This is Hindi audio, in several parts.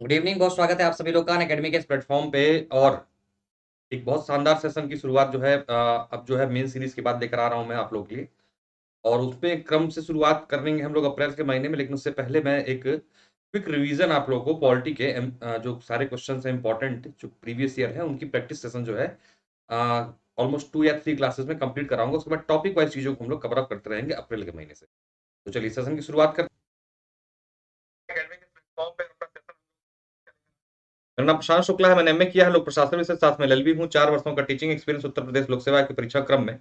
Good evening. बहुत स्वागत है आप सभी लोग का अनअकैडमी के इस प्लेटफॉर्म पे। और एक बहुत शानदार सेशन की शुरुआत जो है अब जो है मेन सीरीज के बाद लेकर आ रहा हूं मैं आप लोग के लिए। और उसमें क्रम से शुरुआत करेंगे हम लोग अप्रैल के महीने में, लेकिन उससे पहले मैं एक क्विक रिवीजन आप लोगों को पॉलिटी के जो सारे क्वेश्चन हैं इंपॉर्टेंट जो प्रीवियस ईयर है उनकी प्रैक्टिस सेशन जो है ऑलमोस्ट 2 या 3 क्लासेस में कंप्लीट कराऊंगा। उसके बाद टॉपिक वाइज चीजों को हम लोग कवर अप करते रहेंगे अप्रैल के महीने से। तो चलिए सेशन की शुरुआत करते हैं। मेरा नाम प्रशांत शुक्ला है। मैंने एमए किया है लोक प्रशासन विषय, साथ में एलएलबी हूँ। 4 वर्षों का टीचिंग एक्सपीरियंस उत्तर प्रदेश लोक सेवा की परीक्षा क्रम में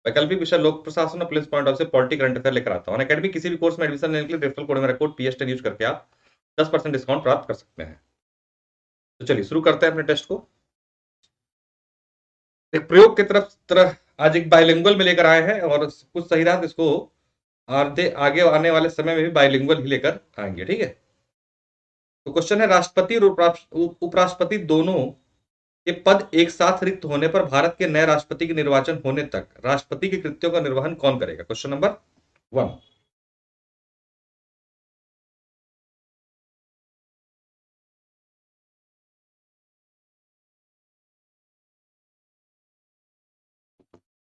वैकल्पिक विषय लोक प्रशासन और प्लेस पॉइंट ऑफ से पॉलिटी करंट अफेयर लेकर आता हूँ। अकेडमी किसी भी कोर्स में एडमिशन लेने के लिए रेफरल कोड मेरा कोड PS10 यूज करके आप 10% डिस्काउंट प्राप्त कर सकते हैं। तो चलिए शुरू करते हैं अपने टेस्ट को। एक प्रयोग की तरह आज एक बाइलिंगुअल में लेकर आए हैं और कुछ सही रहा तो इसको आगे आने वाले समय में भी बाइलिंगुअल ही लेकर आएंगे, ठीक है। तो क्वेश्चन है, राष्ट्रपति और उपराष्ट्रपति दोनों के पद एक साथ रिक्त होने पर भारत के नए राष्ट्रपति के निर्वाचन होने तक राष्ट्रपति के कृत्यों का निर्वहन कौन करेगा? Question number 1।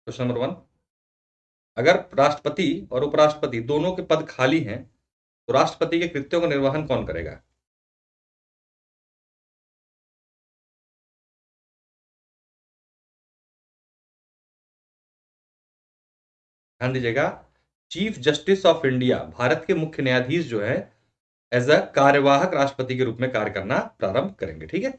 क्वेश्चन नंबर 1, अगर राष्ट्रपति और उपराष्ट्रपति दोनों के पद खाली हैं तो राष्ट्रपति के कृत्यों का निर्वहन कौन करेगा? ध्यान दीजिएगा, chief justice of India, Bharat के मुख्य न्यायाधीश जो है एज अ कार्यवाहक राष्ट्रपति के रूप में कार्य करना प्रारंभ करेंगे, ठीक है।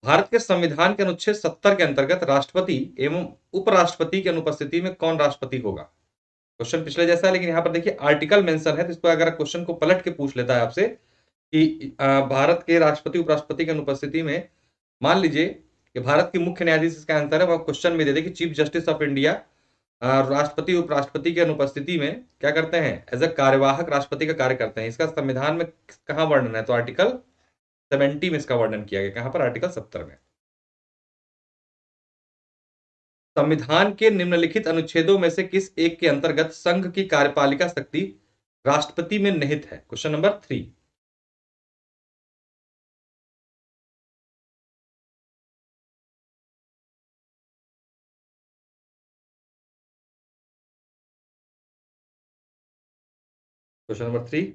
भारत के संविधान के अनुच्छेद 70 के अंतर्गत राष्ट्रपति एवं उपराष्ट्रपति की अनुपस्थिति में कौन राष्ट्रपति होगा? क्वेश्चन पिछले जैसा है, लेकिन यहां पर देखिए आर्टिकल मेंशन है, तो इसको अगर क्वेश्चन को पलट के पूछ लेता है आपसे कि भारत के राष्ट्रपति उपराष्ट्रपति की अनुपस्थिति में, मान लीजिए कि भारत के मुख्य न्यायाधीश इसका आंसर है, वो क्वेश्चन में दे दे कि चीफ जस्टिस ऑफ इंडिया राष्ट्रपति उपराष्ट्रपति की अनुपस्थिति में क्या करते हैं? एज अ कार्यवाहक राष्ट्रपति का कार्य करते हैं। इसका संविधान में कहां वर्णन है? तो आर्टिकल 70 में इसका वर्णन किया गया। कहां पर? आर्टिकल 70 में। संविधान के निम्नलिखित अनुच्छेदों में से किस एक के अंतर्गत संघ की कार्यपालिका शक्ति राष्ट्रपति में निहित है? Question number 3। Question number 3।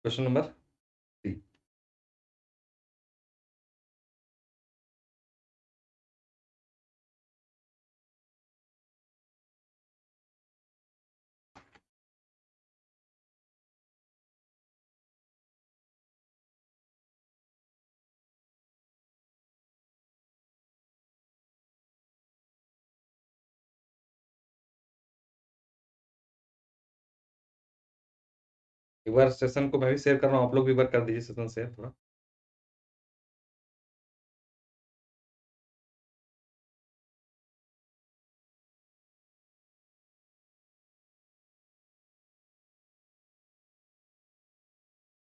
Question number 3। एक बार सेशन को मैं भी शेयर कर रहा हूं, आप लोग भी एक बार कर दीजिए सेशन शेयर थोड़ा।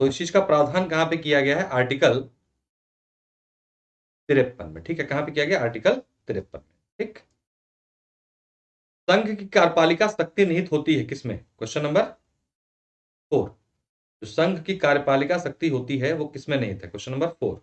तो इस चीज का प्रावधान कहां पे किया गया है? आर्टिकल 53 में, ठीक है। कहां पे किया गया? आर्टिकल 53 में, ठीक। संघ की कार्यपालिका शक्ति निहित होती है किसमें? Question number 4। जो संघ की कार्यपालिका शक्ति होती है वो किसमें निहित है? Question number 4।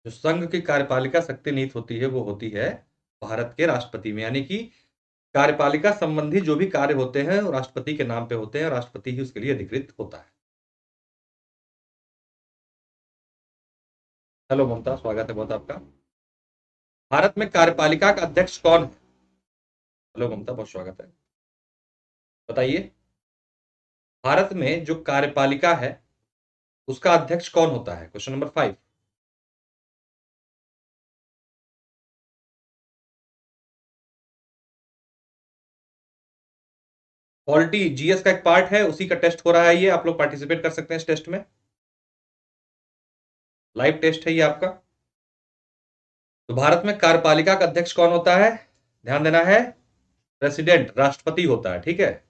जो संघ की कार्यपालिका शक्ति निहित होती है वो होती है भारत के राष्ट्रपति में, यानी कि कार्यपालिका संबंधी जो भी कार्य होते हैं वो राष्ट्रपति के नाम पे होते हैं और राष्ट्रपति ही उसके लिए अधिकृत होता है। हेलो ममता, स्वागत है बहुत आपका। भारत में कार्यपालिका का अध्यक्ष कौन है? हेलो ममता, बहुत स्वागत है। बताइए, भारत में जो कार्यपालिका है उसका अध्यक्ष कौन होता है? Question number 5। पॉलिटी जीएस का एक पार्ट है, उसी का टेस्ट हो रहा है, ये आप लोग पार्टिसिपेट कर सकते हैं इस टेस्ट में। लाइव टेस्ट है ये आपका। तो भारत में कार्यपालिका का अध्यक्ष कौन होता है? ध्यान देना है, प्रेसिडेंट, राष्ट्रपति होता है। ठीक है,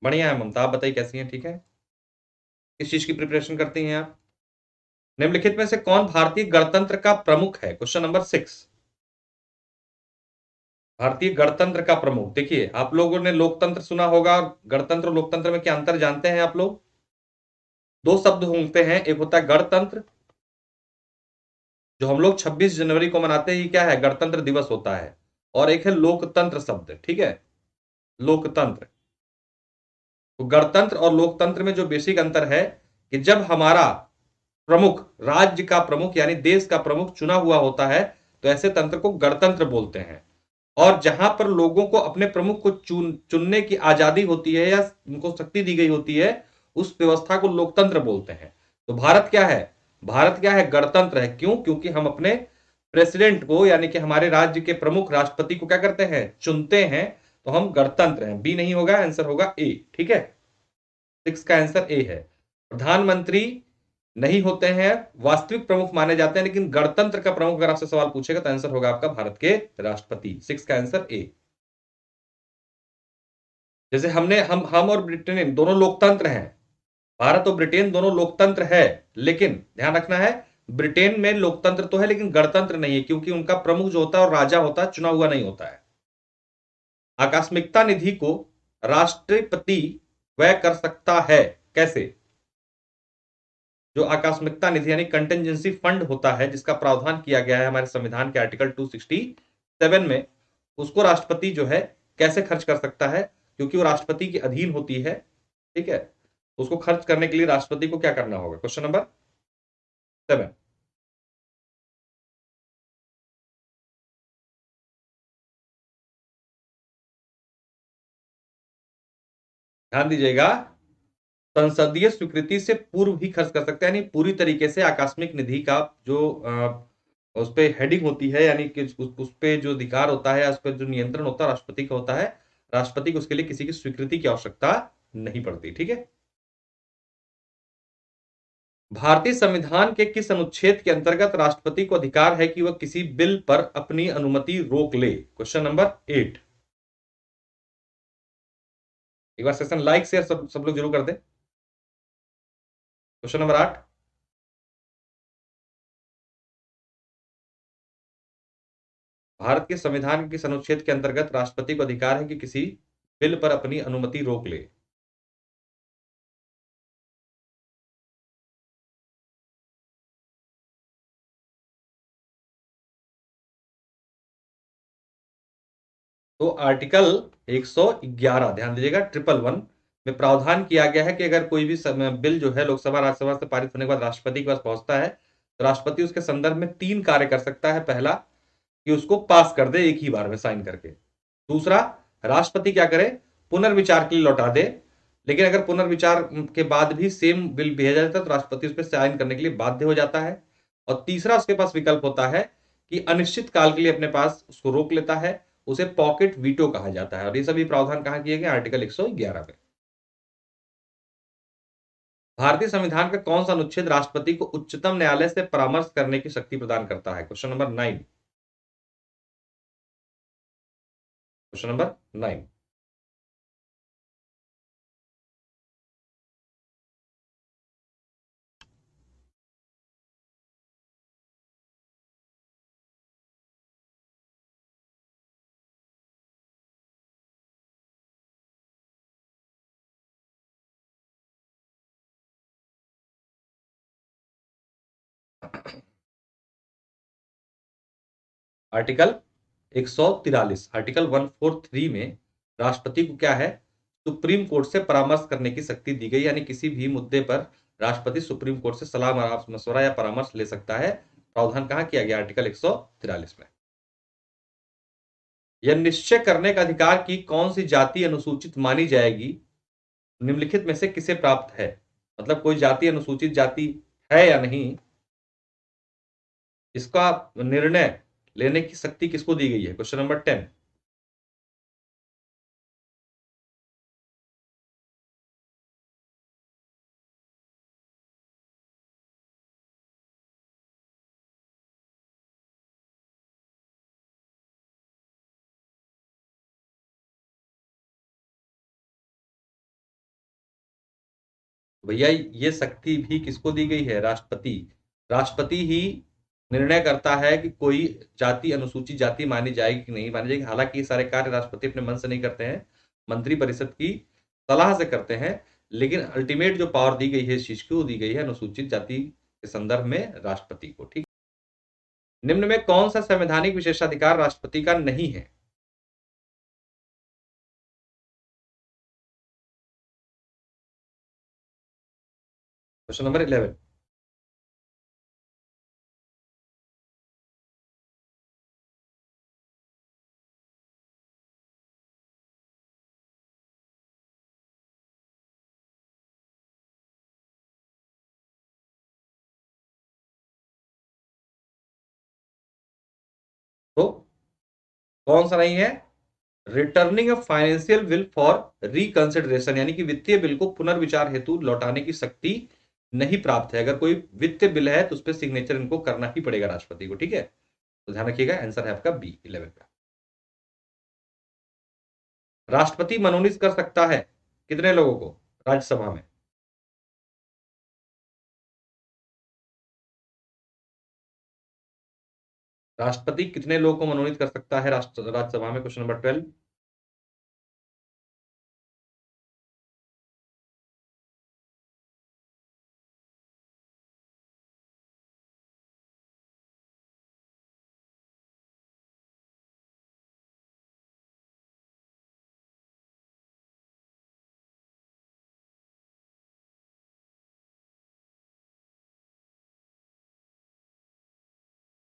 बढ़िया है ममता, आप बताइए कैसी हैं? ठीक है, किस चीज की प्रिपरेशन करती हैं आप? निम्नलिखित में से कौन भारतीय गणतंत्र का प्रमुख है? Question number 6। भारतीय गणतंत्र का प्रमुख, देखिए आप लोगों ने लोकतंत्र सुना होगा, गणतंत्र और लोकतंत्र में क्या अंतर जानते हैं आप लोग? दो शब्द होते हैं, एक होता है गणतंत्र, जो हम लोग 26 जनवरी को मनाते हैं, क्या है? गणतंत्र दिवस होता है। और एक है लोकतंत्र शब्द, ठीक है, लोकतंत्र। तो गणतंत्र और लोकतंत्र में जो बेसिक अंतर है कि जब हमारा प्रमुख, राज्य का प्रमुख यानी देश का प्रमुख चुना हुआ होता है, तो ऐसे तंत्र को गणतंत्र बोलते हैं। और जहां पर लोगों को अपने प्रमुख को चुनने की आजादी होती है या उनको शक्ति दी गई होती है, उस व्यवस्था को लोकतंत्र बोलते हैं। तो भारत क्या है? भारत क्या है? गणतंत्र है। क्यों? क्योंकि हम अपने प्रेसिडेंट को यानी कि हमारे राज्य के प्रमुख राष्ट्रपति को क्या करते हैं? चुनते हैं। तो हम गणतंत्र हैं। बी नहीं होगा, आंसर होगा ए। ठीक है, 6 का आंसर ए है। प्रधानमंत्री नहीं होते हैं, वास्तविक प्रमुख माने जाते हैं, लेकिन गणतंत्र का प्रमुख अगर आपसे सवाल पूछेगा तो आंसर होगा आपका भारत के राष्ट्रपति। 6 का आंसर ए। जैसे हम और ब्रिटेन दोनों लोकतंत्र हैं, भारत और ब्रिटेन दोनों लोकतंत्र है, लेकिन ध्यान रखना है, ब्रिटेन में लोकतंत्र तो है लेकिन गणतंत्र नहीं है, क्योंकि उनका प्रमुख जो होता है और राजा होता है, चुना हुआ नहीं होता है। आकस्मिकता निधि को राष्ट्रपति व्यय कर सकता है, कैसे? जो आकस्मिकता निधि यानी कंटेंजेंसी फंड होता है, जिसका प्रावधान किया गया है हमारे संविधान के आर्टिकल 267 में, उसको राष्ट्रपति जो है कैसे खर्च कर सकता है? क्योंकि वो राष्ट्रपति के अधीन होती है। ठीक है, उसको खर्च करने के लिए राष्ट्रपति को क्या करना होगा? Question number 7। ध्यान दीजिएगा, संसदीय स्वीकृति से पूर्व भी खर्च कर सकते हैं, यानी पूरी तरीके से आकस्मिक निधि का जो उस पे हेडिंग होती है, यानी कि उस पे जो अधिकार होता है, उस पर जो नियंत्रण होता है, राष्ट्रपति का होता है। राष्ट्रपति को उसके लिए किसी की स्वीकृति की आवश्यकता नहीं पड़ती। ठीक है, भारतीय संविधान के किस अनुच्छेद के अंतर्गत राष्ट्रपति को अधिकार है कि वह किसी बिल पर अपनी अनुमति रोक ले? Question number 8। एक बार सेशन लाइक शेयर सब लोग जरूर कर दें। क्वेश्चन नंबर 8, भारत के संविधान के किस अनुच्छेद के अंतर्गत राष्ट्रपति को अधिकार है कि किसी बिल पर अपनी अनुमति रोक ले? तो आर्टिकल 111, ध्यान दीजिएगा, 111 में प्रावधान किया गया है कि अगर कोई भी बिल जो है लोकसभा राज्यसभा से पारित होने के बाद राष्ट्रपति के पास पहुंचता है, तो राष्ट्रपति उसके संदर्भ में 3 कार्य कर सकता है। पहला, कि उसको पास कर दे एक ही बार में साइन करके। दूसरा, राष्ट्रपति क्या करे? पुनर्विचार के लिए लौटा दे। लेकिन अगर पुनर्विचार के बाद भी सेम बिल भेजा जाता है तो राष्ट्रपति उस पर साइन करने के लिए बाध्य हो जाता है। और तीसरा उसके पास विकल्प होता है कि अनिश्चित काल के लिए अपने पास उसको रोक लेता है। उसे पॉकेट वीटो कहा जाता है। और ये सभी प्रावधान कहां किए गए? आर्टिकल 111 में। भारतीय संविधान का कौन सा अनुच्छेद राष्ट्रपति को उच्चतम न्यायालय से परामर्श करने की शक्ति प्रदान करता है? Question number 9। Question number 9। Article 143, article 143 में राष्ट्रपति को क्या है? सुप्रीम कोर्ट से परामर्श करने की शक्ति दी गई, यानी किसी भी मुद्दे पर राष्ट्रपति सुप्रीम कोर्ट से सलाह मशवरा या परामर्श ले सकता है। प्रावधान कहां किया गया? आर्टिकल 143 में। यह निश्चय करने का अधिकार की कौन सी जाति अनुसूचित मानी जाएगी, निम्नलिखित में से किसे प्राप्त है? मतलब कोई जाति अनुसूचित जाति है या नहीं, इसका निर्णय लेने की शक्ति किसको दी गई है? Question number 10। भैया ये शक्ति भी किसको दी गई है? राष्ट्रपति। राष्ट्रपति ही निर्णय करता है कि कोई जाति अनुसूचित जाति मानी जाएगी कि नहीं मानी जाएगी। हालांकि ये सारे कार्य राष्ट्रपति अपने मन से नहीं करते हैं, मंत्री परिषद की सलाह से करते हैं, लेकिन अल्टीमेट जो पावर दी गई है इस चीज की, वो दी गई है अनुसूचित जाति के संदर्भ में राष्ट्रपति को। ठीक। निम्न में कौन सा संवैधानिक विशेषाधिकार राष्ट्रपति का नहीं है? Question number 11। तो कौन सा नहीं है? Returning a financial bill for reconsideration, यानी कि वित्तीय बिल को पुनर्विचार हेतु लौटाने की शक्ति नहीं प्राप्त है। अगर कोई वित्तीय बिल है तो उस पर सिग्नेचर इनको करना ही पड़ेगा राष्ट्रपति को। ठीक है, तो ध्यान रखिएगा, आंसर है आपका बी 11 का। राष्ट्रपति मनोनीत कर सकता है कितने लोगों को राज्यसभा में? राष्ट्रपति कितने लोगों को मनोनीत कर सकता है राज्यसभा में? Question number 12।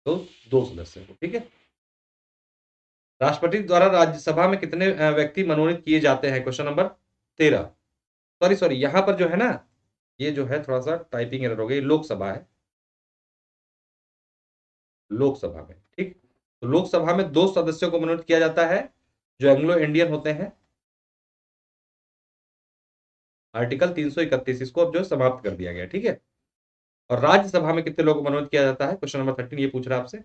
तो दो सदस्य को। ठीक है। राष्ट्रपति द्वारा राज्यसभा में कितने व्यक्ति मनोनीत किए जाते हैं? Question number 13। सॉरी सॉरी, यहां पर जो है ना, ये जो है थोड़ा सा टाइपिंग एरर हो गई। लोकसभा है, लोकसभा में। ठीक। तो लोकसभा में दो सदस्यों को मनोनीत किया जाता है जो एंग्लो इंडियन होते हैं। आर्टिकल 331 इसको अब जो है समाप्त कर दिया गया। ठीक है। और राज्यसभा में कितने लोगों को मनोनीत किया जाता है? क्वेश्चन नंबर 13 ये पूछ रहा है आपसे।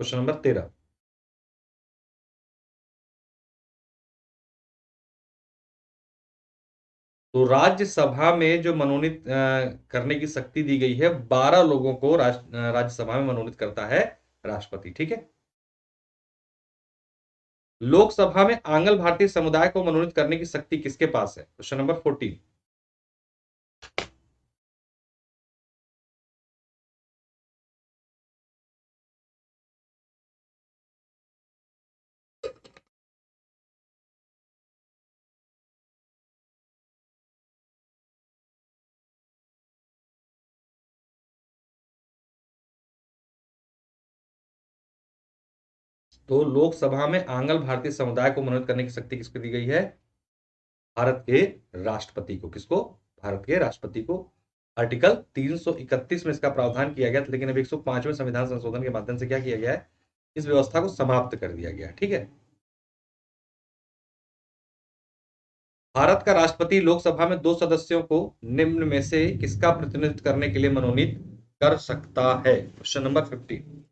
Question number 13। तो राज्यसभा में जो मनोनीत करने की शक्ति दी गई है, 12 लोगों को राज्यसभा में मनोनीत करता है राष्ट्रपति। ठीक है। लोकसभा में आंग्ल भारतीय समुदाय को मनोनीत करने की शक्ति किसके पास है? Question number 14। तो लोकसभा में आंग्ल भारतीय समुदाय को मनोनीत करने की शक्ति किसको दी गई है? भारत के राष्ट्रपति को। किसको? भारत के राष्ट्रपति को। आर्टिकल 331 में इसका प्रावधान किया गया था, लेकिन अब 105वें संविधान संशोधन के माध्यम से क्या किया गया है? इस व्यवस्था को समाप्त कर दिया गया। ठीक है। भारत का राष्ट्रपति लोकसभा में दो सदस्यों को निम्न में से किसका प्रतिनिधित्व करने के लिए मनोनीत कर सकता है? Question number 15।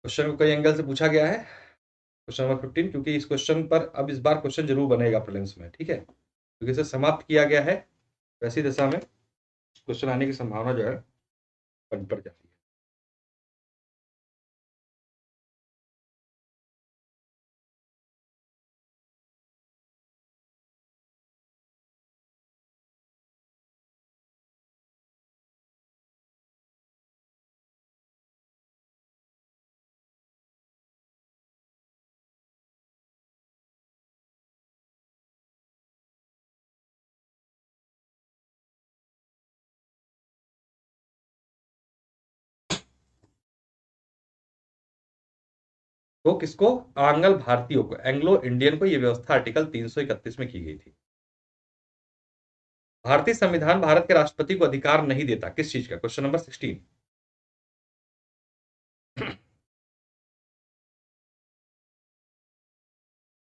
क्वेश्चन को कई एंगल से पूछा गया है। क्वेश्चन नंबर 15, क्योंकि इस क्वेश्चन पर अब इस बार क्वेश्चन जरूर बनेगा प्रीलिम्स में। ठीक है, क्योंकि इसे समाप्त किया गया है, वैसी दिशा में क्वेश्चन आने की संभावना जो है बढ़ जाती है। तो किसको? आंग्ल भारतीयों को, एंग्लो इंडियन को, यह व्यवस्था आर्टिकल 331 में की गई थी। भारतीय संविधान भारत के राष्ट्रपति को अधिकार नहीं देता किस चीज का? Question number 16।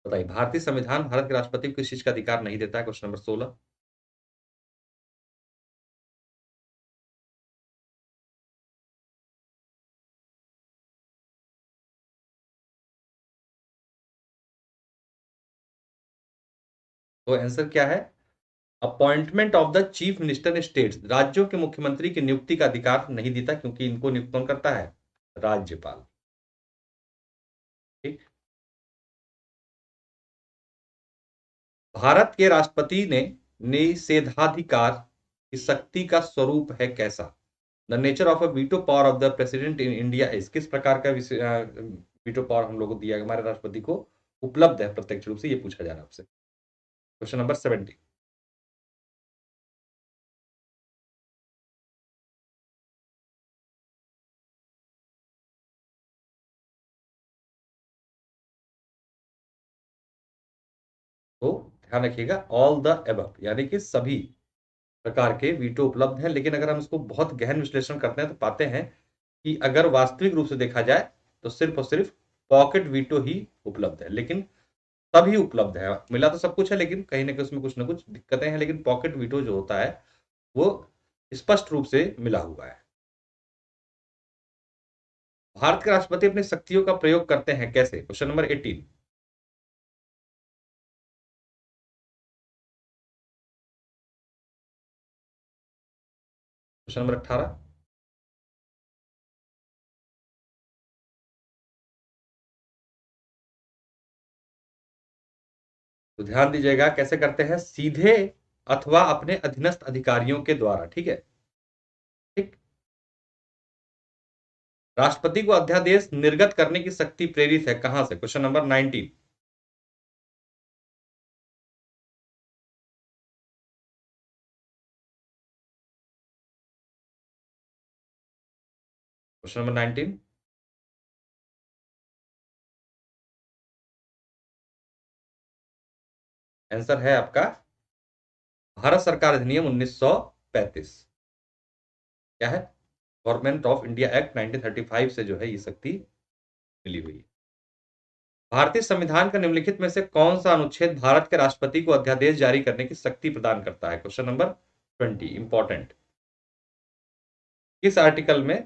बताइए, भारतीय संविधान भारत के राष्ट्रपति को किस चीज का अधिकार नहीं देता है? Question number 16। तो आंसर क्या है? Appointment of the chief minister states, राज्यों के मुख्यमंत्री की नियुक्ति का अधिकार नहीं देता, क्योंकि इनको नियुक्त कौन करता है? राज्यपाल। ठीक। भारत के राष्ट्रपति ने निषेधाधिकार की शक्ति का स्वरूप है कैसा? The nature of a veto power of the president in India is, किस प्रकार का वीटो पावर हम लोग को दिया, हमारे राष्ट्रपति को उपलब्ध है प्रत्यक्ष रूप से, ये पूछा जा रहा है आपसे। Question number 70। तो ध्यान रखिएगा, ऑल द एबव यानी कि सभी प्रकार के वीटो उपलब्ध हैं, लेकिन अगर हम इसको बहुत गहन विश्लेषण करते हैं तो पाते हैं कि अगर वास्तविक रूप से देखा जाए तो सिर्फ और सिर्फ पॉकेट वीटो ही उपलब्ध है, लेकिन तभी उपलब्ध है। मिला तो सब कुछ है, लेकिन कहीं ना कहीं उसमें कुछ ना कुछ दिक्कतें हैं, लेकिन पॉकेट वीटो जो होता है वो स्पष्ट रूप से मिला हुआ है। भारत के राष्ट्रपति अपनी शक्तियों का प्रयोग करते हैं कैसे? Question number 18। Question number 18। तो ध्यान दीजिएगा कैसे करते हैं, सीधे अथवा अपने अधीनस्थ अधिकारियों के द्वारा। ठीक है। ठीक। राष्ट्रपति को अध्यादेश निर्गत करने की शक्ति प्रेरित है कहां से? Question number 19। Question number 19। Answer है आपका भारत सरकार अधिनियम 1935। क्या है? गवर्नमेंट ऑफ इंडिया एक्ट 1935 से जो है ये शक्ति मिली हुई है। भारतीय संविधान का निम्नलिखित में से कौन सा अनुच्छेद भारत के राष्ट्रपति को अध्यादेश जारी करने की शक्ति प्रदान करता है? Question number 20 important. किस आर्टिकल में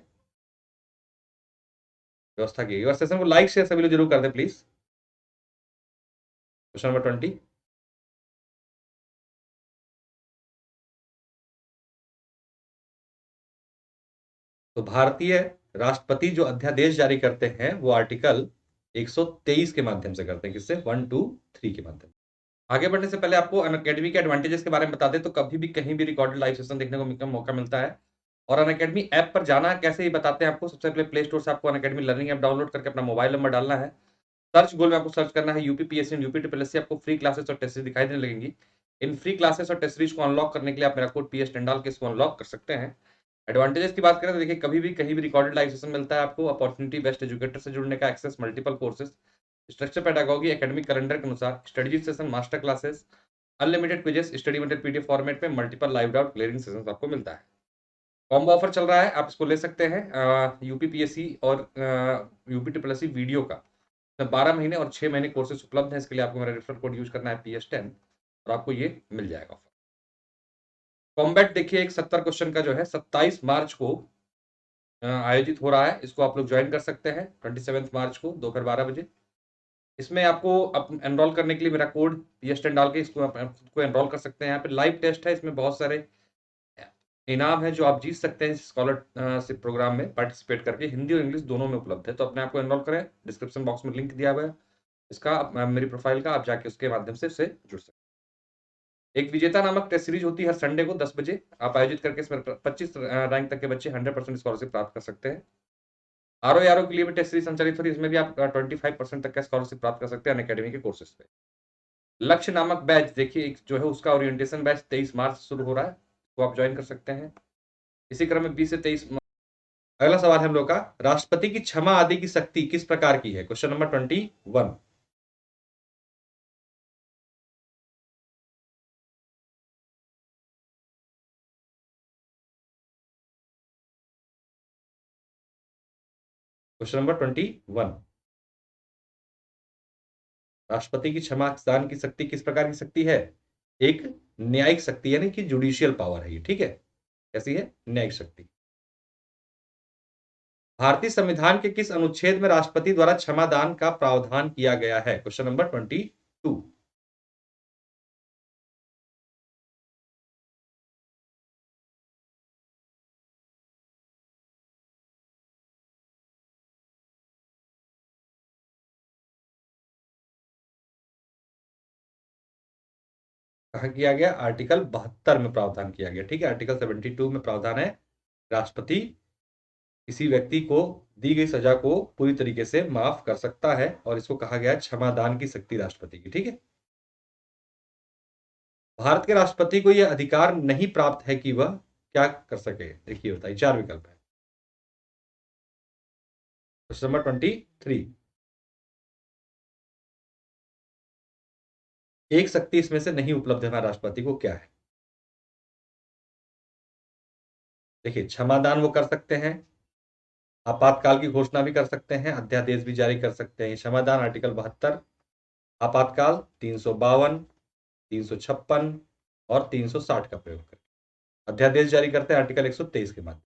व्यवस्था की गई? और सेशन को लाइक शेयर सभी लोग जरूर कर दें प्लीज। Question number 20। तो भारतीय राष्ट्रपति जो अध्यादेश जारी करते हैं वो आर्टिकल 123 के माध्यम से करते हैं। किससे? 1, 2, 3 के माध्यम। आगे बढ़ने से पहले आपको अनअकैडमी के एडवांटेजेस के बारे में बता दें तो कभी भी कहीं भी रिकॉर्डेड लाइव सेशन देखने को मौका मिलता है। और अनअकैडमी ऐप पर जाना कैसे ही बताते हैं आपको। सबसे पहले प्ले स्टोर से आपको अनअकैडमी लर्निंग ऐप डाउनलोड करके अपना मोबाइल नंबर डालना है। सर्च गोल में आपको सर्च करना है UPPSC and UP triple SC. आपको फ्री क्लासेस और टेस्ट सीरीज दिखाई देने लगेंगी। इन फ्री क्लासेस और टेस्ट सीरीज को अनलॉक करने के लिए आप मेरा कोड PS10 डाल के इसको अनलॉक कर सकते हैं। एडवांटेजेस की बात करें तो देखिए, कभी भी कहीं भी रिकॉर्डेड लाइव सेशन मिलता है आपको, अपॉर्चुनिटी बेस्ट एजुकेटर से जुड़ने का access, multiple courses, structure pedagogy academic calendar के अनुसार, study session, master classes, unlimited quizzes, study material PDF format में, multiple live doubt clearing session आपको मिलता है। कॉम्बो ऑफर चल रहा है, आप इसको ले सकते हैं। यूपीपीएससी और यूपी ट्रिपल एससी वीडियो का 12 महीने और 6 महीने कोर्सेज उपलब्ध है। इसके लिए आपको मेरा रेफरल कोड यूज करना है PS10 और आपको ये मिल जाएगा ऑफर। कॉम्बैट देखिए, एक 70 क्वेश्चन का जो है 27 मार्च को आयोजित हो रहा है। इसको आप लोग ज्वाइन कर सकते हैं 27 मार्च को दोपहर 12 बजे। इसमें आपको एनरोल करने के लिए मेरा कोड PS10 डाल के इसको आप खुद को एनरोल कर सकते हैं। यहाँ पे लाइव टेस्ट है, इसमें बहुत सारे इनाम है जो आप जीत सकते हैं स्कॉलरशिप प्रोग्राम में पार्टिसिपेट करके। हिंदी और इंग्लिश दोनों में उपलब्ध है, तो अपने आप को एनरोल करें। डिस्क्रिप्शन बॉक्स में लिंक दिया हुआ है इसका, मेरी प्रोफाइल का, आप जाके उसके माध्यम से इससे जुड़ सकते हैं। एक विजेता नामक टेस्ट सीरीज होती है हर संडे को 10 बजे, आप आयोजित करके इसमें 25 रैंक तक के बच्चे 100% स्कॉलरशिप प्राप्त कर सकते हैं। RO के लिए भी टेस्ट सीरीज संचालित हो रही है, इसमें भी आप 25% तक का स्कॉलरशिप प्राप्त कर सकते हैं अनअकैडमी के कोर्सेज पे। लक्ष्य नामक बैच देखिए, एक जो है उसका ओरिएंटेशन बैच 23 मार्च से शुरू हो रहा है, वो आप ज्वाइन कर सकते हैं। इसी क्रम में 20 से 23। अगला सवाल है हम लोग का, राष्ट्रपति की क्षमा आदि की शक्ति किस प्रकार की है? Question number 21। Question number 21। राष्ट्रपति की क्षमा दान की शक्ति किस प्रकार की शक्ति है? एक न्यायिक शक्ति, यानी कि जुडिशियल पावर है ये। ठीक है, कैसी है? न्यायिक शक्ति। भारतीय संविधान के किस अनुच्छेद में राष्ट्रपति द्वारा क्षमा दान का प्रावधान किया गया है? Question number 22। कहा किया गया? आर्टिकल 72 में प्रावधान किया गया। ठीक है, आर्टिकल 72 में प्रावधान है, राष्ट्रपति किसी व्यक्ति को दी गई सजा को पूरी तरीके से माफ कर सकता है, और इसको कहा गया है क्षमादान की शक्ति राष्ट्रपति की। ठीक है, भारत के राष्ट्रपति को यह अधिकार नहीं प्राप्त है कि वह क्या कर सके। देखिए बताइए, चार विकल्प है। क्वेश्चन नंबर 23, एक शक्ति इसमें से नहीं उपलब्ध है हमारे राष्ट्रपति को, क्या है? देखिए, क्षमादान वो कर सकते हैं, आपातकाल की घोषणा भी कर सकते हैं, अध्यादेश भी जारी कर सकते हैं। क्षमादान आर्टिकल 72, आपातकाल 352, 356 और 360 का प्रयोग करें। अध्यादेश जारी करते हैं आर्टिकल 123 के माध्यम।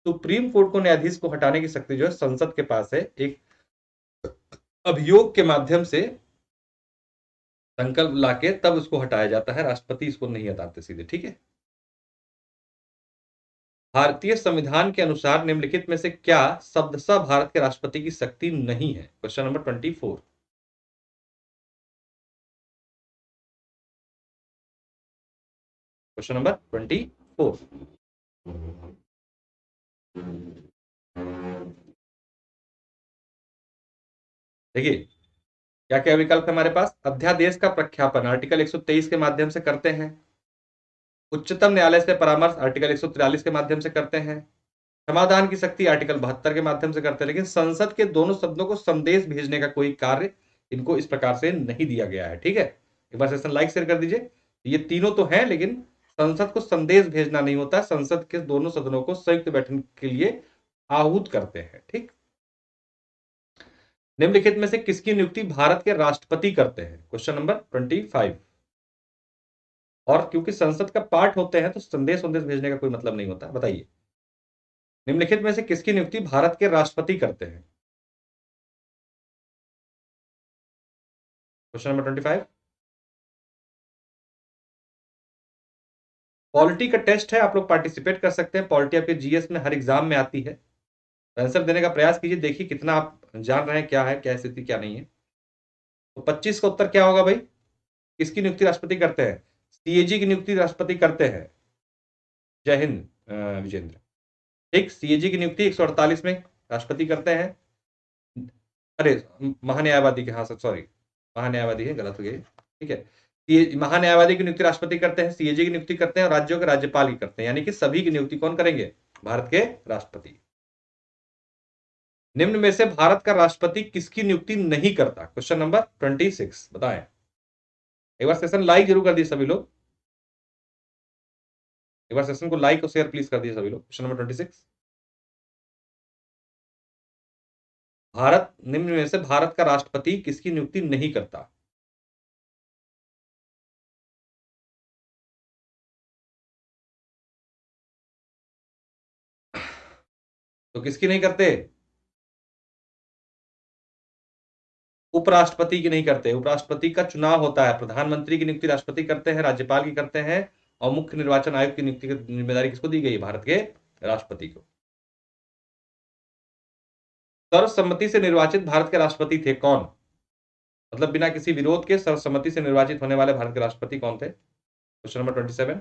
सुप्रीम कोर्ट को न्यायाधीश को हटाने की शक्ति जो है संसद के पास है। एक अभियोग के माध्यम से संकल्प लाके तब उसको हटाया जाता है, राष्ट्रपति इसको नहीं हटाते सीधे। ठीक है, भारतीय संविधान के अनुसार निम्नलिखित में से क्या शब्दशः भारत के राष्ट्रपति की शक्ति नहीं है? Question number 24, question number 24। देखिए, क्या क्या विकल्प है हमारे पास? अध्यादेश का प्रख्यापन आर्टिकल 123 के माध्यम से करते हैं, उच्चतम न्यायालय से परामर्श आर्टिकल 143 के माध्यम से करते हैं, समाधान की शक्ति आर्टिकल 72 के माध्यम से करते हैं, लेकिन संसद के दोनों शब्दों को संदेश भेजने का कोई कार्य इनको इस प्रकार से नहीं दिया गया है। ठीक है, एक बार सेशन लाइक शेयर कर दीजिए। ये तीनों तो हैं, लेकिन संसद को संदेश भेजना नहीं होता, संसद के दोनों सदनों को संयुक्त बैठक के लिए आहूत करते हैं। ठीक, निम्नलिखित में से किसकी नियुक्ति भारत के राष्ट्रपति करते हैं? Question number 25। और क्योंकि संसद का पार्ट होते हैं तो संदेश संदेश भेजने का कोई मतलब नहीं होता। बताइए, निम्नलिखित में से किसकी नियुक्ति भारत के राष्ट्रपति करते हैं? Question number 25। पॉलिटी का टेस्ट है, आप लोग पार्टिसिपेट कर सकते हैं। पॉलिटी आपके जीएस में हर एग्जाम में आती है। आंसर देने का प्रयास कीजिए, देखिए कितना आप जान रहे हैं, क्या है, क्या स्थिति, क्या नहीं है। तो 25 का उत्तर क्या होगा भाई? किसकी नियुक्ति राष्ट्रपति करते हैं? सीएजी की नियुक्ति राष्ट्रपति करते हैं। जय हिंद विजेंद्र। ठीक, सीएजी की नियुक्ति 148 में राष्ट्रपति करते हैं। अरे, महान्यायवादी के, हाँ सर सॉरी, महान्यायवादी है, गलत हो गई। ठीक है, महान्यायवादी की नियुक्ति राष्ट्रपति करते हैं, सीएजी की नियुक्ति करते हैं, और राज्यों के राज्यपाल की करते हैं, यानी कि सभी की नियुक्ति कौन करेंगे? भारत के राष्ट्रपति। निम्न में से भारत का राष्ट्रपति किसकी नियुक्ति नहीं करता? क्वेश्चन नंबर 26, बताएं। एक बार सेशन लाइक जरूर कर दिए सभी लोग, एक बार सेशन को लाइक और शेयर प्लीज कर दिए सभी लोग। क्वेश्चन नंबर 26, भारत, निम्न में से भारत का राष्ट्रपति किसकी नियुक्ति नहीं करता? तो किसकी नहीं करते? उपराष्ट्रपति की नहीं करते। उपराष्ट्रपति का चुनाव होता है, प्रधानमंत्री की नियुक्ति राष्ट्रपति करते हैं, राज्यपाल की करते हैं, और मुख्य निर्वाचन आयुक्त की नियुक्ति की जिम्मेदारी किसको दी गई है? भारत के राष्ट्रपति को। सर्वसम्मति से निर्वाचित भारत के राष्ट्रपति थे कौन? मतलब बिना किसी विरोध के सर्वसम्मति से निर्वाचित होने वाले भारत के राष्ट्रपति कौन थे? क्वेश्चन नंबर 27,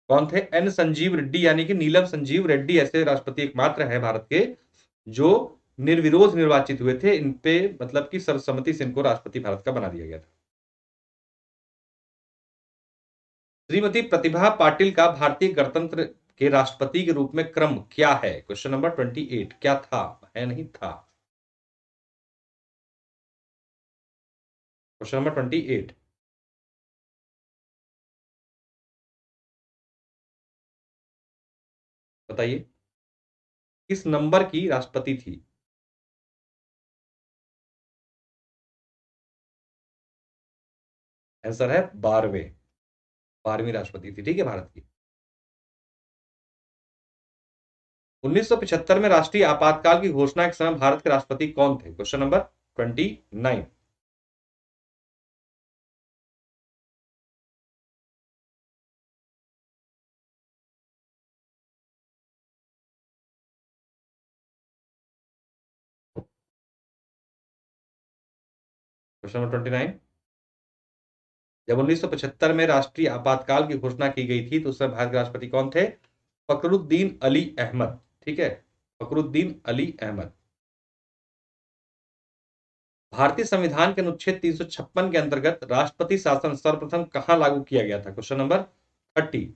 कौन थे? एन संजीव रेड्डी, यानी कि नीलम संजीव रेड्डी ऐसे राष्ट्रपति एकमात्र हैं भारत के जो निर्विरोध निर्वाचित हुए थे। इन पे मतलब कि सर्वसम्मति से इनको राष्ट्रपति भारत का बना दिया गया था। श्रीमती प्रतिभा पाटिल का भारतीय गणतंत्र के राष्ट्रपति के रूप में क्रम क्या है? क्वेश्चन नंबर 28, क्या था, है नहीं था? क्वेश्चन नंबर 28, बताइए किस नंबर की राष्ट्रपति थी? आंसर है 12वें, 12वीं राष्ट्रपति थी। ठीक है, भारत की। 1975 में राष्ट्रीय आपातकाल की घोषणा के समय भारत के राष्ट्रपति कौन थे? क्वेश्चन नंबर 29, क्वेश्चन नंबर 29, जब 1975 में राष्ट्रीय आपातकाल की घोषणा की गई थी तो उस समय भारत के राष्ट्रपति कौन थे? फखरुद्दीन अली अहमद। ठीक है, फखरुद्दीन अली अहमद। भारतीय संविधान के अनुच्छेद 356 के अंतर्गत राष्ट्रपति शासन सर्वप्रथम कहां लागू किया गया था? क्वेश्चन नंबर 30,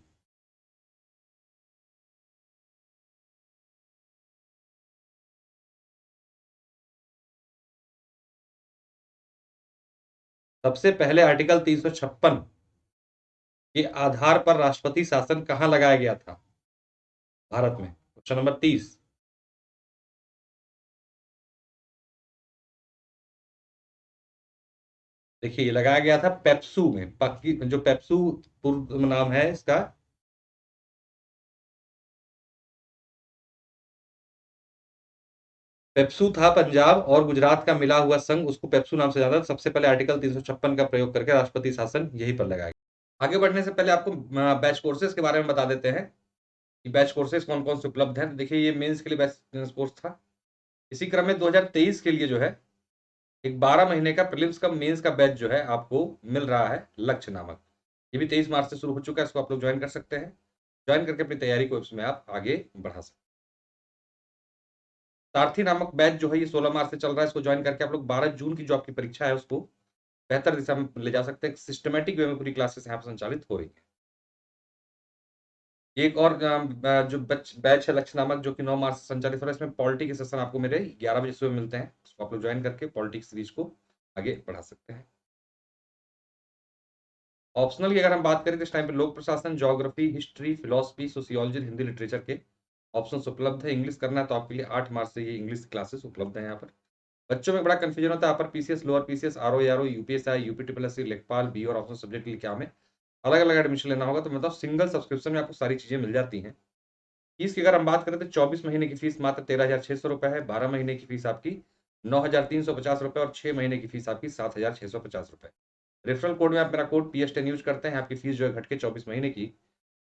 सबसे पहले आर्टिकल 356 के आधार पर राष्ट्रपति शासन कहां लगाया गया था भारत में? क्वेश्चन नंबर 30, देखिए ये लगाया गया था पेप्सू में, पक्की जो पेप्सू पूर्व नाम है इसका। पेप्सू था पंजाब और गुजरात का मिला हुआ संघ, उसको पेप्सू नाम से जाना था। सबसे पहले आर्टिकल 356 का प्रयोग करके राष्ट्रपति शासन यहीं पर लगाया गया। आगे बढ़ने से पहले आपको बैच कोर्सेज के बारे में बता देते हैं कि बैच कोर्सेज कौन कौन से उपलब्ध हैं। देखिए ये मेंस के लिए बैच कोर्स था। इसी क्रम में 2023 के लिए जो है एक 12 महीने का प्रीलिम्स का मेंस का बैच जो है आपको मिल रहा है, लक्ष्य नामक। ये भी 23 मार्च से शुरू हो चुका है, इसको आप लोग ज्वाइन कर सकते हैं। ज्वाइन करके अपनी तैयारी को इसमें आप आगे बढ़ा सकते हैं। सारथी नामक बैच जो है ये 16 मार्च से चल रहा है, इसको ज्वाइन करके आप लोग 12 जून की जो आपकी परीक्षा है उसको बेहतर दिशा में ले जा सकते हैं। सिस्टमेटिक वे में पूरी क्लासेस यहाँ पर संचालित हो रही है। एक और जो बैच है लक्ष्य नामक, जो कि 9 मार्च से संचालित हो रहा है, इसमें पॉलिटी के सेशन आपको मेरे 11 बजे सुबह मिलते हैं। इसको आप लोग ज्वाइन करके पॉलिटिक्स सीरीज को आगे बढ़ा सकते हैं। ऑप्शनल की अगर हम बात करें तो इस टाइम पे लोक प्रशासन, geography, history, philosophy, sociology, Hindi literature के ऑप्शंस उपलब्ध है। इंग्लिश करना है तो आपके लिए 8 मार्च से ये इंग्लिश क्लासेस उपलब्ध है यहाँ पर। बच्चों में बड़ा कंफ्यूजन होता है, upper PCS, lower PCS, RO, RO, UPSI, UP triple S, लेखपाल, बी और ऑप्शनल सब्जेक्ट के लिए क्या हमें अलग अलग एडमिशन लेना होगा? तो मतलब सिंगल सब्सक्रिप्शन में आपको सारी चीजें मिल जाती हैं। फीस की अगर हम बात करें तो 24 महीने की फीस मात्र 13,600 है। 12 महीने की फीस आपकी 9,350 और 6 महीने की फीस आपकी 7,650। रेफरल कोड में आप मेरा कोड PS10 यूज करते हैं, आपकी फीस जो है घट के 24 महीने की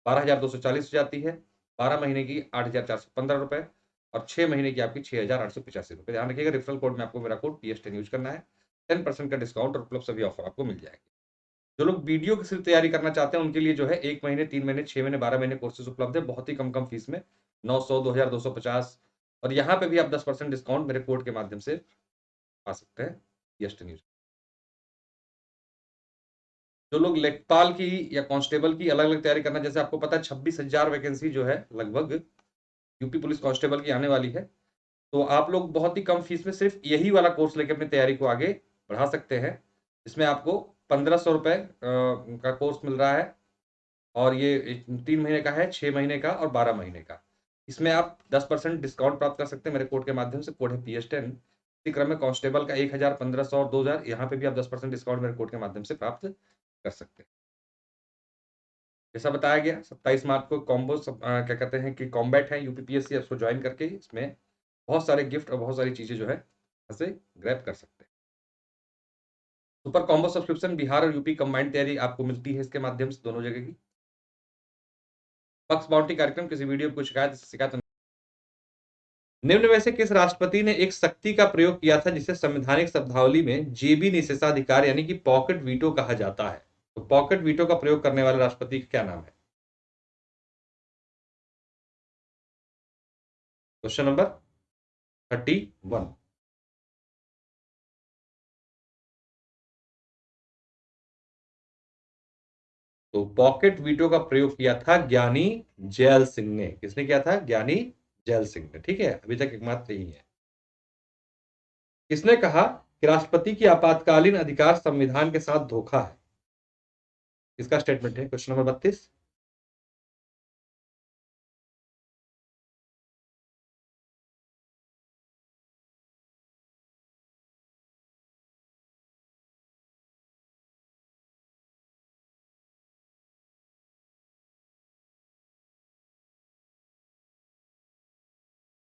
12,240 हो जाती है। 12 महीने की 8,415 और 6 महीने की आपकी 6,885। ध्यान रखिएगा, रेफरल कोड में आपको मेरा कोड PS10 यूज करना है। 10% का डिस्काउंट और उपलब्ध सभी ऑफर आपको मिल जाएंगे। जो लोग वीडियो की सिर्फ तैयारी करना चाहते हैं उनके लिए जो है 1 महीने, 3 महीने, 6 महीने, 12 महीने कोर्सेज उपलब्ध है, बहुत ही कम फीस में 900, 2,250। और यहाँ पे भी आप 10% डिस्काउंट मेरे कोड के माध्यम से पा सकते हैं PS10 न्यूज। जो लोग लेखपाल की या कांस्टेबल की अलग अलग तैयारी करना, जैसे आपको पता है 26,000 वैकेंसी जो है लगभग यूपी पुलिस कांस्टेबल की आने वाली है, तो आप लोग बहुत ही कम फीस में सिर्फ यही वाला कोर्स लेके अपनी तैयारी को आगे बढ़ा सकते हैं। इसमें आपको 1,500 रुपए का कोर्स मिल रहा है और ये 3 महीने का है, 6 महीने का और 12 महीने का। इसमें आप 10% डिस्काउंट प्राप्त कर सकते हैं मेरे कोड के माध्यम से। कोड है PS10। इसी क्रम में कांस्टेबल का 1,000, 1,500 और 2,000, यहाँ पे भी आप 10% डिस्काउंट मेरे कोड के माध्यम से प्राप्त कर सकते हैं। जैसा बताया गया 27 मार्च को कॉम्बो क्या कहते हैं कि कॉम्बैट है UPPSC, उसको ज्वाइन करके इसमें बहुत सारे गिफ्ट और बहुत सारी चीजें जो है ऐसे ग्रैब कर सकते हैं। सुपर कॉम्बो सब्सक्रिप्शन बिहार और यूपी कंबाइंड तैयारी आपको मिलती है इसके माध्यम से, दोनों जगह की। पक्ष बाउंड्री कार्यक्रम, किसी वीडियो को शिकायत निम्न में से किस राष्ट्रपति ने एक शक्ति का प्रयोग किया था जिसे संवैधानिक शब्दावली में जेबी निषेधाधिकार यानी कि पॉकेट वीटो कहा जाता है? तो पॉकेट वीटो का प्रयोग करने वाले राष्ट्रपति का क्या नाम है? Question number 31। तो पॉकेट वीटो का प्रयोग किया था ज्ञानी जैल सिंह ने। किसने किया था? ज्ञानी जैल सिंह ने। ठीक है, अभी तक एकमात्र यही है। किसने कहा कि राष्ट्रपति की आपातकालीन अधिकार संविधान के साथ धोखा है? इसका स्टेटमेंट है क्वेश्चन नंबर 32।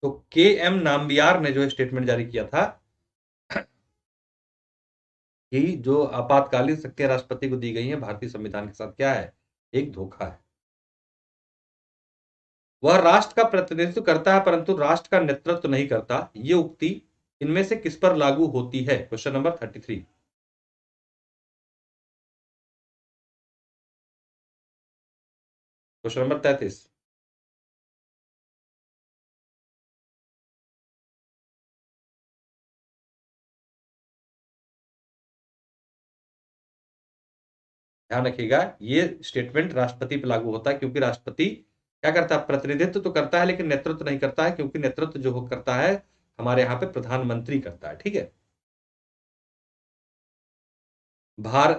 तो KM नाम्बियार ने जो स्टेटमेंट जारी किया था कि जो आपातकालीन शक्तियां राष्ट्रपति को दी गई हैं भारतीय संविधान के साथ क्या है? एक धोखा है। वह राष्ट्र का प्रतिनिधित्व करता है परंतु राष्ट्र का नेतृत्व नहीं करता, ये उक्ति इनमें से किस पर लागू होती है? Question number 33। Question number 33। ध्यान रखिएगा, ये स्टेटमेंट राष्ट्रपति पे लागू होता है, क्योंकि राष्ट्रपति क्या करता है, प्रतिनिधित्व तो करता है लेकिन नेतृत्व नहीं करता है, क्योंकि नेतृत्व जो करता है हमारे यहाँ पे प्रधानमंत्री करता है। ठीक है।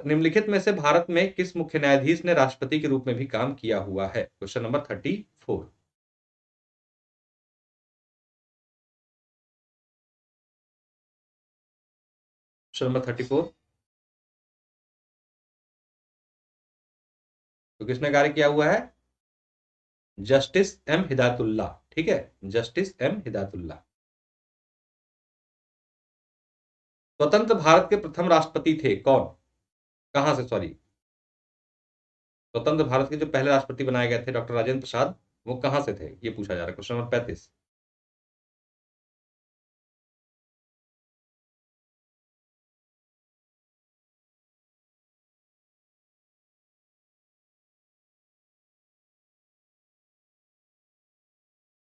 निम्नलिखित में से भारत में किस मुख्य न्यायाधीश ने राष्ट्रपति के रूप में भी काम किया हुआ है? Question number 34। Question number 34। तो किसने कार्य किया हुआ है? Justice M Hidayatullah. ठीक है, जस्टिस एम हिदायतुल्लाह। स्वतंत्र भारत के प्रथम राष्ट्रपति थे कौन? कहां से, सॉरी, स्वतंत्र भारत के जो पहले राष्ट्रपति बनाए गए थे डॉक्टर राजेंद्र प्रसाद, वो कहां से थे, ये पूछा जा रहा है। Question number 35।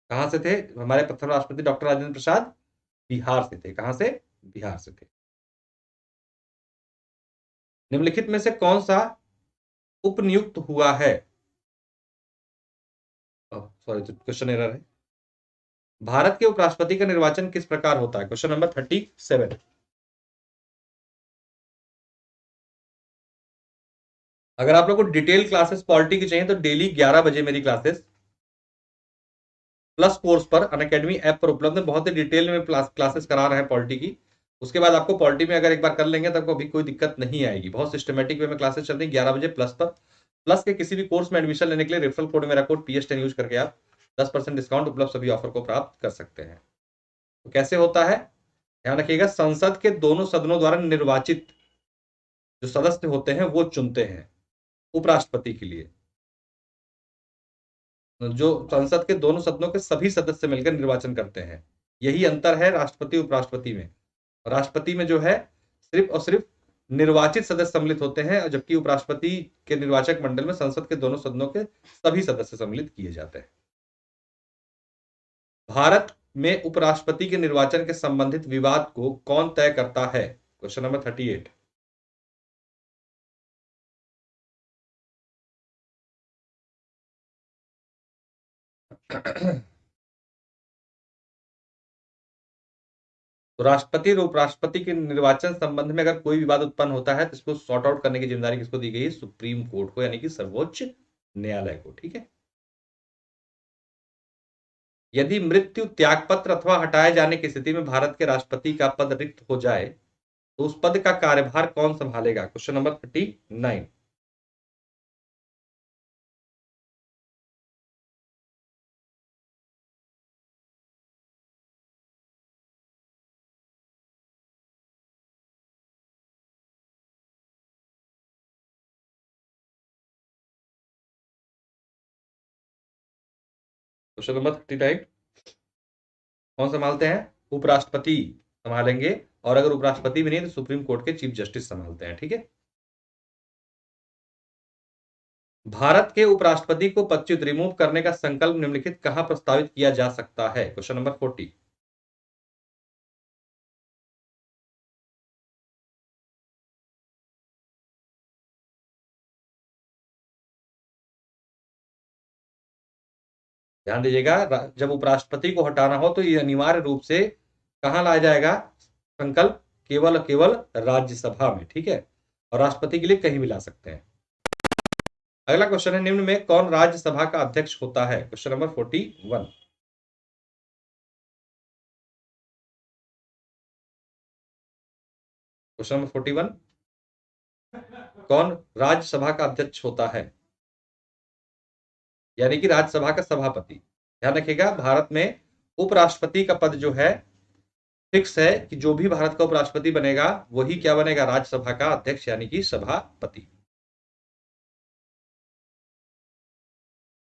कहां से थे हमारे प्रथम राष्ट्रपति डॉक्टर राजेंद्र प्रसाद? बिहार से थे। कहां से? बिहार से थे। निम्नलिखित में से कौन सा उपनियुक्त हुआ है? सॉरी, क्वेश्चन एरर है। भारत के उपराष्ट्रपति का निर्वाचन किस प्रकार होता है? Question number 37। अगर आप लोग को डिटेल क्लासेस पॉलिटी की चाहिए तो डेली 11 बजे मेरी क्लासेस प्लस कोर्स पर अनअकैडमी ऐप पर उपलब्ध है। बहुत ही डिटेल में क्लासेस करा रहे हैं पॉलिटी की। उसके बाद आपको पॉलिटी में अगर एक बार कर लेंगे तो आपको अभी कोई दिक्कत नहीं आएगी। बहुत सिस्टमेटिक वे में क्लासेस चल रही है 11 बजे प्लस पर। प्लस के किसी भी कोर्स में एडमिशन लेने के लिए रेफरल कोड, मेरा कोड PS10 यूज करके आप 10% डिस्काउंट उपलब्ध सभी ऑफर को प्राप्त कर सकते हैं। तो कैसे होता है, ध्यान रखिएगा, संसद के दोनों सदनों द्वारा निर्वाचित जो सदस्य होते हैं वो चुनते हैं उपराष्ट्रपति के लिए। जो संसद के दोनों सदनों के सभी सदस्य मिलकर निर्वाचन करते हैं। यही अंतर है राष्ट्रपति उपराष्ट्रपति में। राष्ट्रपति में जो है सिर्फ और सिर्फ निर्वाचित सदस्य सम्मिलित होते हैं, जबकि उपराष्ट्रपति के निर्वाचक मंडल में संसद के दोनों सदनों के सभी सदस्य सम्मिलित किए जाते हैं। भारत में उपराष्ट्रपति के निर्वाचन के संबंधित विवाद को कौन तय करता है? Question number 38। तो राष्ट्रपति और उपराष्ट्रपति के निर्वाचन संबंध में अगर कोई विवाद उत्पन्न होता है तो इसको सॉर्ट आउट करने की जिम्मेदारी किसको दी गई है? सुप्रीम कोर्ट को, यानी कि सर्वोच्च न्यायालय को। ठीक है। यदि मृत्यु, त्यागपत्र अथवा हटाए जाने की स्थिति में भारत के राष्ट्रपति का पद रिक्त हो जाए तो उस पद का कार्यभार कौन संभालेगा? Question number 39। क्वेश्चन नंबर 39 कौन संभालते हैं? उपराष्ट्रपति संभालेंगे। और अगर उपराष्ट्रपति भी नहीं तो सुप्रीम कोर्ट के चीफ जस्टिस संभालते हैं। ठीक है। भारत के उपराष्ट्रपति को पदच्युत, रिमूव करने का संकल्प निम्नलिखित कहां प्रस्तावित किया जा सकता है? Question number 40। ध्यान दीजिएगा, जब उपराष्ट्रपति को हटाना हो तो ये अनिवार्य रूप से कहां लाया जाएगा संकल्प? केवल केवल राज्यसभा में। ठीक है। और राष्ट्रपति के लिए कहीं भी ला सकते हैं। अगला क्वेश्चन है, निम्न में कौन राज्यसभा का अध्यक्ष होता है? Question number 41। क्वेश्चन नंबर 41, कौन राज्यसभा का अध्यक्ष होता है, यानी कि राज्यसभा का सभापति? ध्यान रखिएगा, भारत में उपराष्ट्रपति का पद जो है फिक्स है कि जो भी भारत का उपराष्ट्रपति बनेगा वही क्या बनेगा? राज्यसभा का अध्यक्ष, यानी कि सभापति।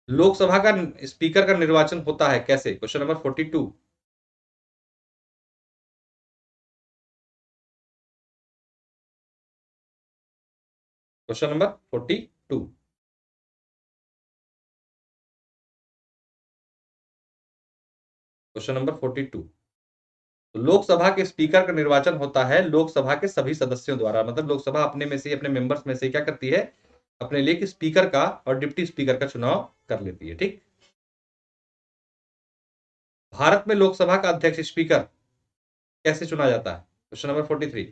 लोकसभा का स्पीकर का निर्वाचन होता है कैसे? Question number 42। Question number 42। Question number 42। तो लोकसभा के स्पीकर का निर्वाचन होता है लोकसभा के सभी सदस्यों द्वारा, मतलब लोकसभा अपने में से, अपने मेंबर्स में से क्या करती है, अपने लिए स्पीकर का और डिप्टी स्पीकर का चुनाव कर लेती है। ठीक। भारत में लोकसभा का अध्यक्ष स्पीकर कैसे चुना जाता है? Question number 43।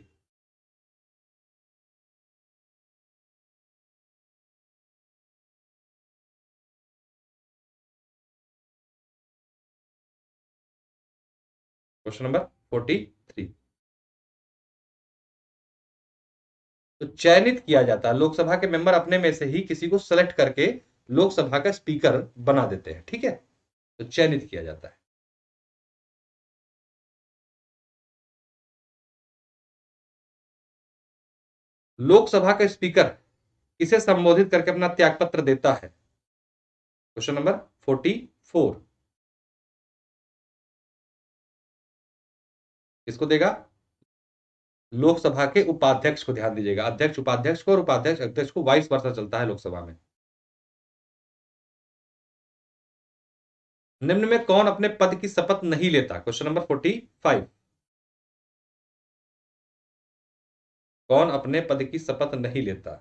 Question number 43। तो चयनित किया जाता है, लोकसभा के मेंबर अपने में से ही किसी को सेलेक्ट करके लोकसभा का स्पीकर बना देते हैं। ठीक है, तो चयनित किया जाता है। लोकसभा का स्पीकर किसे संबोधित करके अपना त्यागपत्र देता है? Question number 44। किसको देगा? लोकसभा के उपाध्यक्ष को। ध्यान दीजिएगा, अध्यक्ष उपाध्यक्ष को और उपाध्यक्ष अध्यक्ष को, वाइस वर्सा चलता है लोकसभा में। निम्न में कौन अपने पद की शपथ नहीं लेता? Question number 45। कौन अपने पद की शपथ नहीं लेता?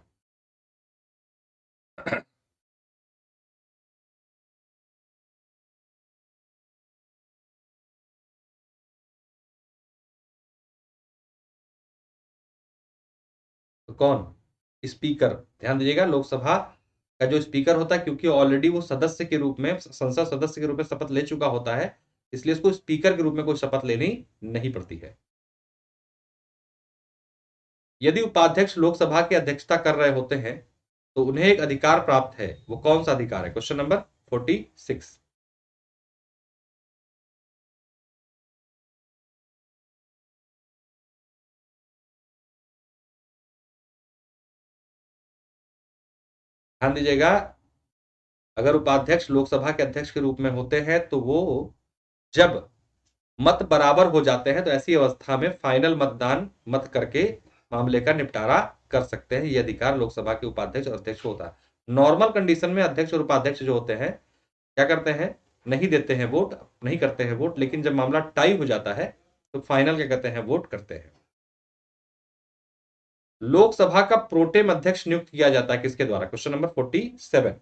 तो कौन? स्पीकर। ध्यान दीजिएगा, लोकसभा का जो स्पीकर होता है, क्योंकि ऑलरेडी वो सदस्य के रूप में, संसद सदस्य के रूप में शपथ ले चुका होता है, इसलिए उसको स्पीकर के रूप में कोई शपथ लेनी नहीं पड़ती है। यदि उपाध्यक्ष लोकसभा की अध्यक्षता कर रहे होते हैं तो उन्हें एक अधिकार प्राप्त है, वो कौन सा अधिकार है? Question number 46। ध्यान दीजिएगा, अगर उपाध्यक्ष लोकसभा के अध्यक्ष के रूप में होते हैं तो वो जब मत बराबर हो जाते हैं तो ऐसी अवस्था में फाइनल मतदान मत करके मामले का निपटारा कर सकते हैं। यह अधिकार लोकसभा के उपाध्यक्ष और अध्यक्ष को होता है। नॉर्मल कंडीशन में अध्यक्ष और उपाध्यक्ष जो होते हैं क्या करते हैं, नहीं देते हैं वोट, नहीं करते हैं वोट, लेकिन जब मामला टाई हो जाता है तो फाइनल क्या कहते हैं, वोट करते हैं। लोकसभा का प्रोटेम अध्यक्ष नियुक्त किया जाता है किसके द्वारा? Question number 47।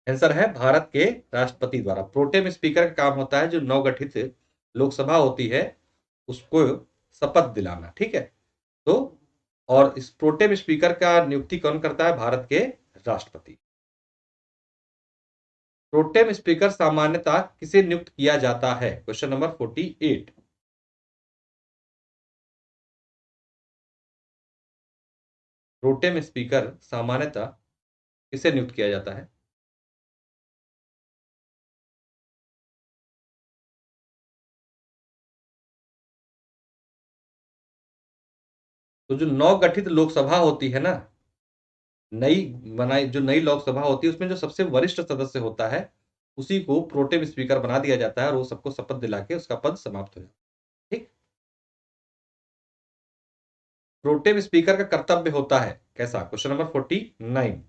आंसर है भारत के राष्ट्रपति द्वारा। प्रोटेम स्पीकर का काम होता है जो नवगठित लोकसभा होती है उसको शपथ दिलाना। ठीक है, तो और इस प्रोटेम स्पीकर का नियुक्ति कौन करता है? भारत के राष्ट्रपति। प्रोटेम स्पीकर सामान्यतः किसे नियुक्त किया जाता है? Question number 48। प्रोटेम स्पीकर सामान्यतः किसे नियुक्त किया जाता है? तो जो नवगठित लोकसभा होती है ना, नई बनाई जो नई लोकसभा होती है, उसमें जो सबसे वरिष्ठ सदस्य होता है उसी को प्रोटेम स्पीकर बना दिया जाता है और वो सबको शपथ दिला के उसका पद समाप्त हो जाता है। ठीक। प्रोटेम स्पीकर का कर्तव्य होता है कैसा? Question number 49।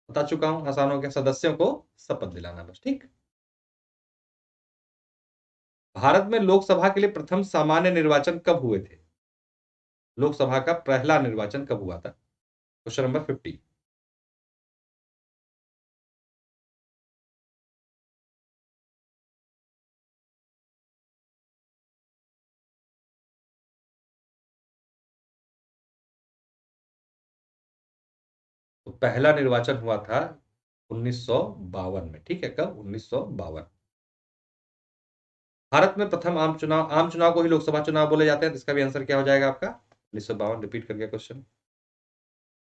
बता चुका हूं, आसान हो गया, सदस्यों को शपथ दिलाना बस। ठीक। भारत में लोकसभा के लिए प्रथम सामान्य निर्वाचन कब हुए थे? लोकसभा का पहला निर्वाचन कब हुआ था? Question number 50। तो पहला निर्वाचन हुआ था 1952 में। ठीक है, कब? 1952। भारत में प्रथम आम चुनाव को ही लोकसभा चुनाव बोले जाते हैं, तो इसका भी आंसर क्या हो जाएगा आपका? 1952। रिपीट कर गया क्वेश्चन।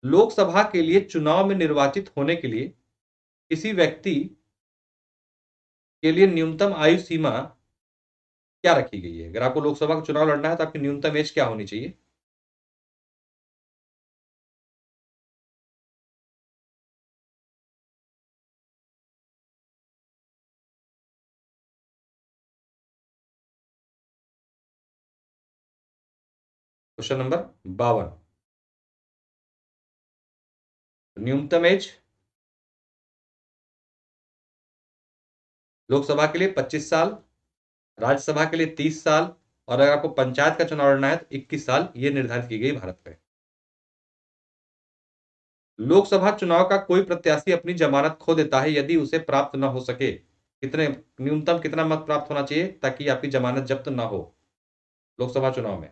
लोकसभा के लिए चुनाव में निर्वाचित होने के लिए किसी व्यक्ति के लिए न्यूनतम आयु सीमा क्या रखी गई है? अगर आपको लोकसभा का चुनाव लड़ना है तो आपकी न्यूनतम एज क्या होनी चाहिए? क्वेश्चन नंबर 52, न्यूनतम एज लोकसभा के लिए 25 साल, राज्यसभा के लिए 30 साल, और अगर आपको पंचायत का चुनाव लड़ना है तो 21 साल ये निर्धारित की गई भारत में। लोकसभा चुनाव का कोई प्रत्याशी अपनी जमानत खो देता है यदि उसे प्राप्त न हो सके। कितने न्यूनतम कितना मत प्राप्त होना चाहिए ताकि आपकी जमानत जब्त ना हो लोकसभा चुनाव में?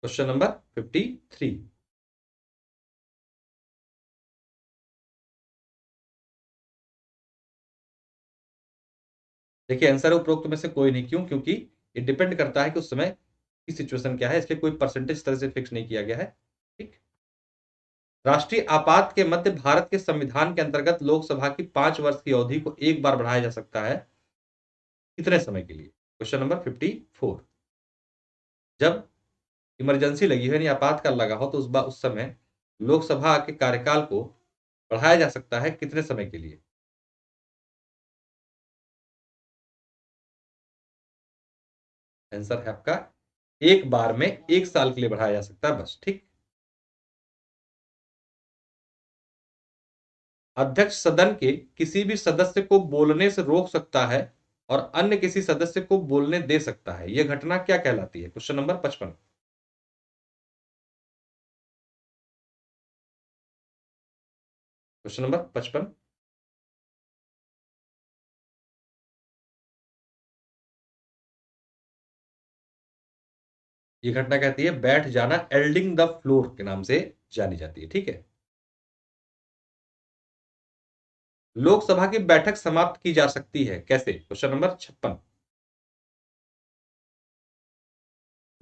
क्वेश्चन नंबर 53, देखिए आंसर है उपरोक्त में से कोई नहीं। क्यों? क्योंकि ये डिपेंड करता है कि उस समय की सिचुएशन क्या है, इसलिए कोई परसेंटेज तरह से फिक्स नहीं किया गया है। ठीक। राष्ट्रीय आपात के मध्य भारत के संविधान के अंतर्गत लोकसभा की 5 वर्ष की अवधि को एक बार बढ़ाया जा सकता है, कितने समय के लिए? क्वेश्चन नंबर 54, जब इमरजेंसी लगी हो यानी आपातकाल लगा हो तो उस समय लोकसभा के कार्यकाल को बढ़ाया जा सकता है कितने समय के लिए? आंसर है आपका एक बार में 1 साल के लिए बढ़ाया जा सकता है बस। ठीक। अध्यक्ष सदन के किसी भी सदस्य को बोलने से रोक सकता है और अन्य किसी सदस्य को बोलने दे सकता है, यह घटना क्या कहलाती है? क्वेश्चन नंबर 55, क्वेश्चन नंबर 55, ये घटना कहती है बैठ जाना, एल्डिंग द फ्लोर के नाम से जानी जाती है। ठीक है। लोकसभा की बैठक समाप्त की जा सकती है कैसे? क्वेश्चन नंबर 56,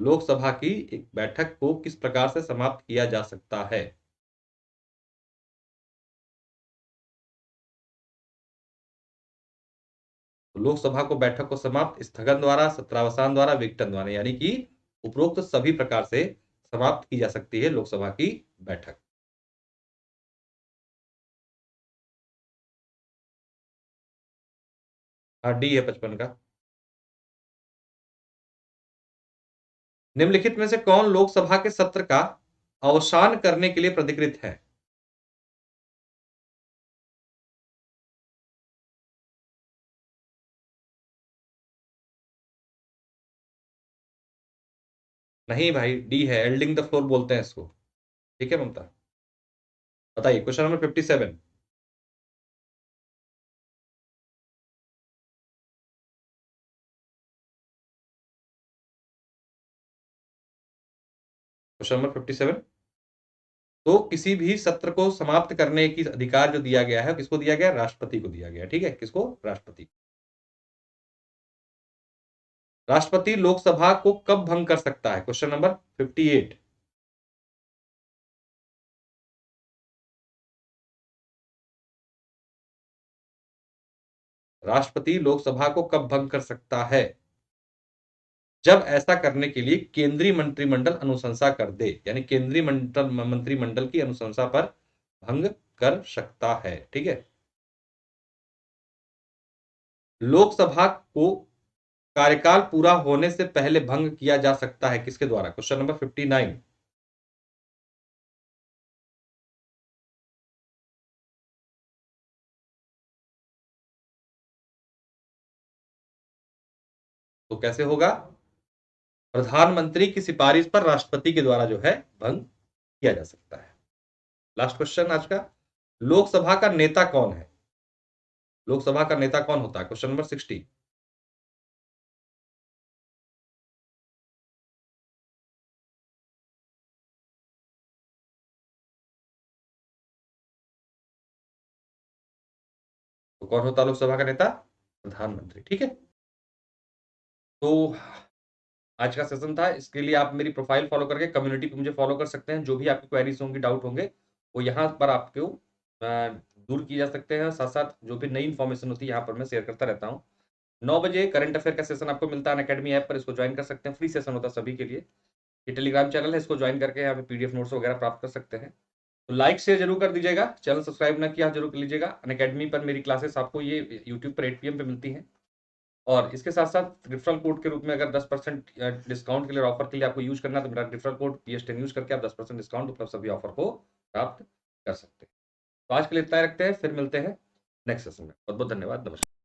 लोकसभा की एक बैठक को किस प्रकार से समाप्त किया जा सकता है? लोकसभा को बैठक को समाप्त स्थगन द्वारा, सत्रावसान द्वारा, विघटन द्वारा, यानी कि उपरोक्त सभी प्रकार से समाप्त की जा सकती है लोकसभा की बैठक। हाँ, डी है 55 का। निम्नलिखित में से कौन लोकसभा के सत्र का अवसान करने के लिए प्राधिकृत है? नहीं भाई, डी है, एल्डिंग द फ्लोर बोलते हैं इसको। ठीक है ममता, बताइए क्वेश्चन नंबर 57, क्वेश्चन नंबर 57, तो किसी भी सत्र को समाप्त करने की अधिकार जो दिया गया है किसको दिया गया? राष्ट्रपति को दिया गया। ठीक है, किसको? राष्ट्रपति। राष्ट्रपति लोकसभा को कब भंग कर सकता है? क्वेश्चन नंबर 58, राष्ट्रपति लोकसभा को कब भंग कर सकता है? जब ऐसा करने के लिए केंद्रीय मंत्रिमंडल अनुशंसा कर दे, यानी केंद्रीय मंत्रिमंडल की अनुशंसा पर भंग कर सकता है। ठीक है। लोकसभा को कार्यकाल पूरा होने से पहले भंग किया जा सकता है किसके द्वारा? क्वेश्चन नंबर 59, तो कैसे होगा? प्रधानमंत्री की सिफारिश पर राष्ट्रपति के द्वारा जो है भंग किया जा सकता है। लास्ट क्वेश्चन आज का, लोकसभा का नेता कौन है? लोकसभा का नेता कौन होता है? क्वेश्चन नंबर 60, तो कौन होता है लोकसभा का नेता? प्रधानमंत्री। ठीक है। तो आज का सेशन था, इसके लिए आप मेरी प्रोफाइल फॉलो करके कम्युनिटी पे मुझे फॉलो कर सकते हैं। जो भी आपकी क्वेरीज होंगी, डाउट होंगे, वो यहाँ पर आपको दूर की जा सकते हैं। साथ साथ जो भी नई इन्फॉर्मेशन होती है यहाँ पर मैं शेयर करता रहता हूँ। 9 बजे करंट अफेयर का सेशन आपको मिलता है अकेडमी ऐप पर, इसको ज्वाइन कर सकते हैं। फ्री सेशन होता है सभी के लिए। ये टेलीग्राम चैनल है, इसको ज्वाइन करके यहाँ पे पीडीएफ नोट्स वगैरह प्राप्त कर सकते हैं। तो लाइक शेयर जरूर कर दीजिएगा, चैनल सब्सक्राइब ना किया जरूर कर लीजिएगा। अकेडमी पर मेरी क्लासेस आपको ये यूट्यूब पर 8 PM पे मिलती हैं। और इसके साथ साथ रेफरल कोड के रूप में अगर 10% डिस्काउंट के लिए ऑफर के लिए आपको यूज करना है तो मेरा रेफरल कोड PS10 यूज करके आप 10% डिस्काउंट उपलब्ध सभी ऑफर को प्राप्त कर सकते हैं। तो आज के लिए इतना ही रखते हैं, फिर मिलते हैं नेक्स्ट सेशन में। बहुत बहुत धन्यवाद, नमस्कार।